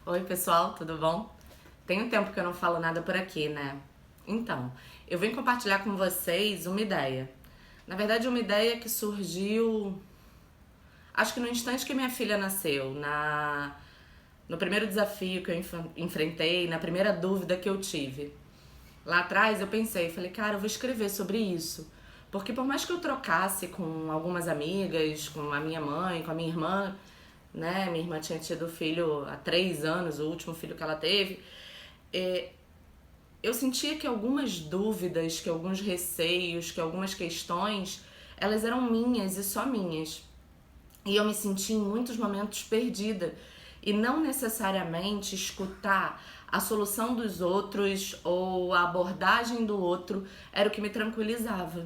Oi, pessoal, tudo bom? Tem um tempo que eu não falo nada por aqui, né? Então, eu vim compartilhar com vocês uma ideia. Na verdade, uma ideia que surgiu, acho que no instante que minha filha nasceu, no primeiro desafio que eu enfrentei, na primeira dúvida que eu tive. Lá atrás eu pensei, falei, cara, eu vou escrever sobre isso. Porque por mais que eu trocasse com algumas amigas, com a minha mãe, com a minha irmã, né? Minha irmã tinha tido filho há 3 anos, o último filho que ela teve. é, eu sentia que algumas dúvidas, que alguns receios, que algumas questões, elas eram minhas e só minhas. E eu me senti em muitos momentos perdida. E não necessariamente escutar a solução dos outros ou a abordagem do outro era o que me tranquilizava.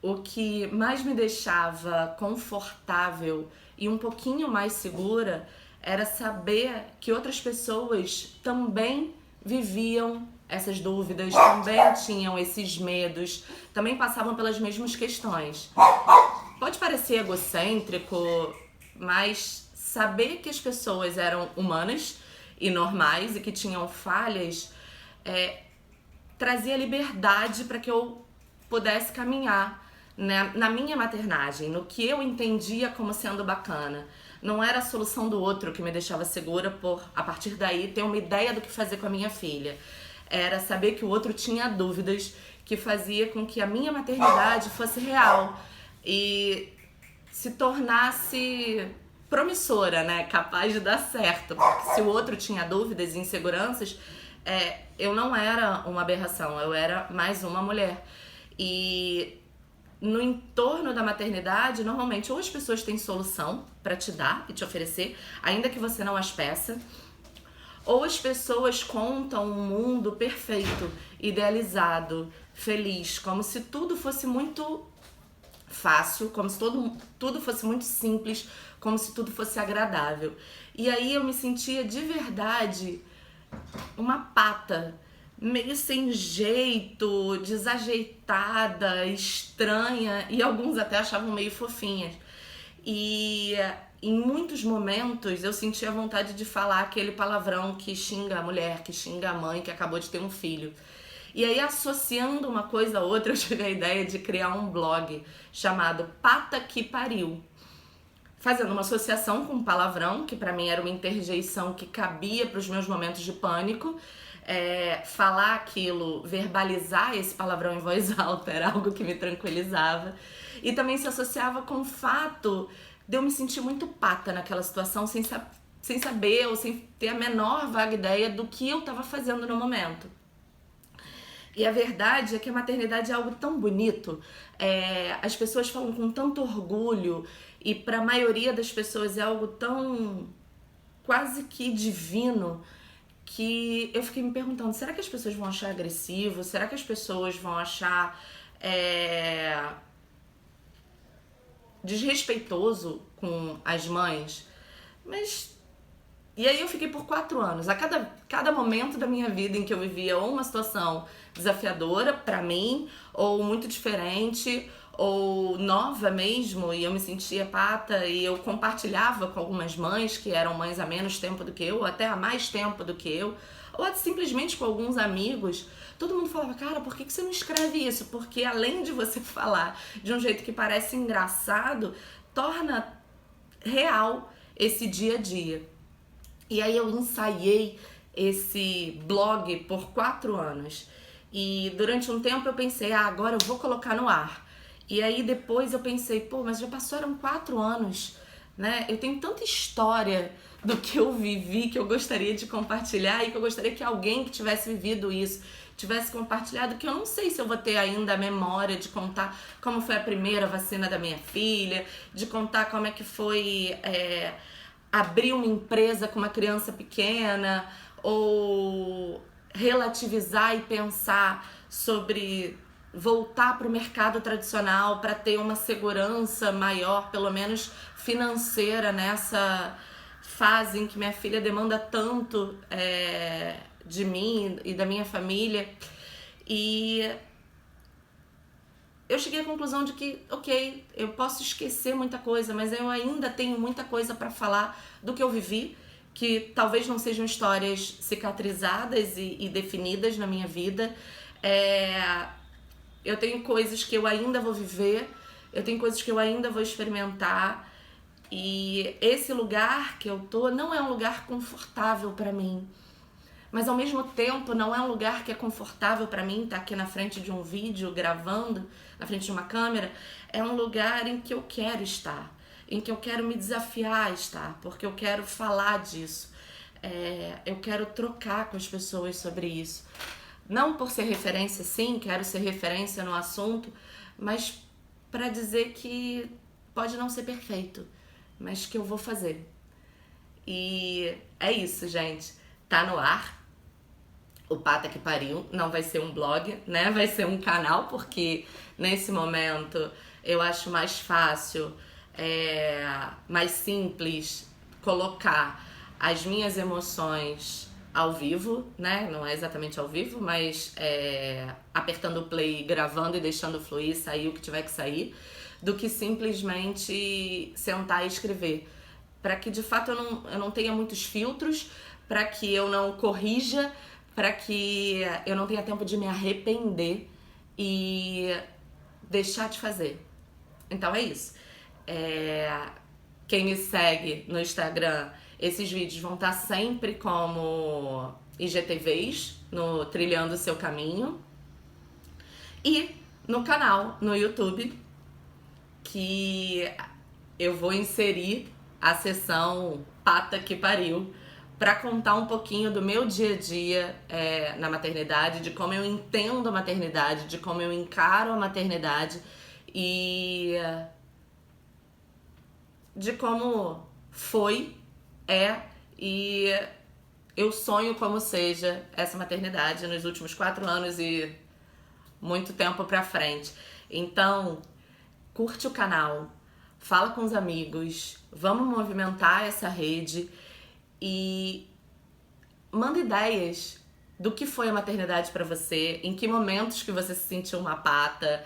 O que mais me deixava confortável e um pouquinho mais segura era saber que outras pessoas também viviam essas dúvidas, também tinham esses medos, também passavam pelas mesmas questões. Pode parecer egocêntrico, mas saber que as pessoas eram humanas e normais e que tinham falhas trazia liberdade para que eu pudesse caminhar, né, na minha maternagem, no que eu entendia como sendo bacana. Não era a solução do outro que me deixava segura por, a partir daí, ter uma ideia do que fazer com a minha filha. Era saber que o outro tinha dúvidas que fazia com que a minha maternidade fosse real e se tornasse promissora, né? Capaz de dar certo. Porque se o outro tinha dúvidas e inseguranças, eu não era uma aberração, eu era mais uma mulher. E no entorno da maternidade, normalmente, ou as pessoas têm solução para te dar e te oferecer, ainda que você não as peça, ou as pessoas contam um mundo perfeito, idealizado, feliz, como se tudo fosse muito fácil, como se tudo fosse muito simples, como se tudo fosse agradável. E aí eu me sentia de verdade uma pata, meio sem jeito, desajeitada, estranha, e alguns até achavam meio fofinhas. E em muitos momentos eu sentia vontade de falar aquele palavrão que xinga a mulher, que xinga a mãe que acabou de ter um filho. E aí, associando uma coisa a outra, eu tive a ideia de criar um blog chamado Pata que Pariu, fazendo uma associação com palavrão, que pra mim era uma interjeição que cabia para os meus momentos de pânico. Falar aquilo, verbalizar esse palavrão em voz alta era algo que me tranquilizava. E também se associava com o fato de eu me sentir muito pata naquela situação, sem saber ou sem ter a menor vaga ideia do que eu estava fazendo no momento. E a verdade é que a maternidade é algo tão bonito, as pessoas falam com tanto orgulho, e para a maioria das pessoas é algo tão quase que divino, que eu fiquei me perguntando, será que as pessoas vão achar agressivo? Será que as pessoas vão achar desrespeitoso com as mães? Mas e aí eu fiquei por 4 anos. A cada momento da minha vida em que eu vivia ou uma situação desafiadora pra mim, ou muito diferente, ou nova mesmo, e eu me sentia pata, e eu compartilhava com algumas mães que eram mães há menos tempo do que eu, ou até há mais tempo do que eu, ou simplesmente com alguns amigos, todo mundo falava, cara, por que você não escreve isso? Porque além de você falar de um jeito que parece engraçado, torna real esse dia a dia. E aí eu ensaiei esse blog por 4 anos. E durante um tempo eu pensei, agora eu vou colocar no ar. E aí depois eu pensei, pô, mas já passaram 4 anos, né? Eu tenho tanta história do que eu vivi que eu gostaria de compartilhar e que eu gostaria que alguém que tivesse vivido isso tivesse compartilhado, que eu não sei se eu vou ter ainda a memória de contar como foi a primeira vacina da minha filha, de contar como é que foi abrir uma empresa com uma criança pequena, ou relativizar e pensar sobre voltar para o mercado tradicional para ter uma segurança maior, pelo menos financeira, nessa fase em que minha filha demanda tanto de mim e da minha família. E eu cheguei à conclusão de que, ok, eu posso esquecer muita coisa, mas eu ainda tenho muita coisa para falar do que eu vivi, que talvez não sejam histórias cicatrizadas e definidas na minha vida. Eu tenho coisas que eu ainda vou viver, eu tenho coisas que eu ainda vou experimentar, e esse lugar que eu tô não é um lugar confortável pra mim. Mas ao mesmo tempo não é um lugar que é confortável pra mim estar aqui na frente de um vídeo, gravando, na frente de uma câmera. É um lugar em que eu quero estar, em que eu quero me desafiar a estar, porque eu quero falar disso. Eu quero trocar com as pessoas sobre isso. Não por ser referência, sim, quero ser referência no assunto, mas pra dizer que pode não ser perfeito, mas que eu vou fazer. E é isso, gente. Tá no ar. O Pata que Pariu não vai ser um blog, né? Vai ser um canal, porque nesse momento eu acho mais fácil, mais simples colocar as minhas emoções ao vivo, né? Não é exatamente ao vivo, mas apertando o play, gravando e deixando fluir, sair o que tiver que sair, do que simplesmente sentar e escrever. Para que de fato eu não tenha muitos filtros, para que eu não corrija, para que eu não tenha tempo de me arrepender e deixar de fazer. Então é isso. Quem me segue no Instagram, esses vídeos vão estar sempre como IGTVs, no Trilhando o Seu Caminho. E no canal, no YouTube, que eu vou inserir a sessão Pata que Pariu, para contar um pouquinho do meu dia a dia na maternidade, de como eu entendo a maternidade, de como eu encaro a maternidade e de como foi, e eu sonho como seja essa maternidade nos últimos 4 anos e muito tempo pra frente. Então, curte o canal, fala com os amigos, vamos movimentar essa rede e manda ideias do que foi a maternidade pra você, em que momentos que você se sentiu uma pata,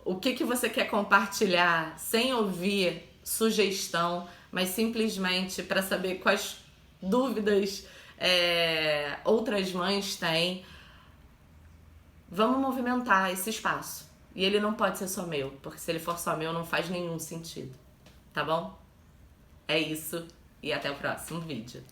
o que você quer compartilhar sem ouvir sugestão, mas simplesmente para saber quais dúvidas outras mães têm. Vamos movimentar esse espaço. E ele não pode ser só meu, porque se ele for só meu não faz nenhum sentido. Tá bom? É isso e até o próximo vídeo.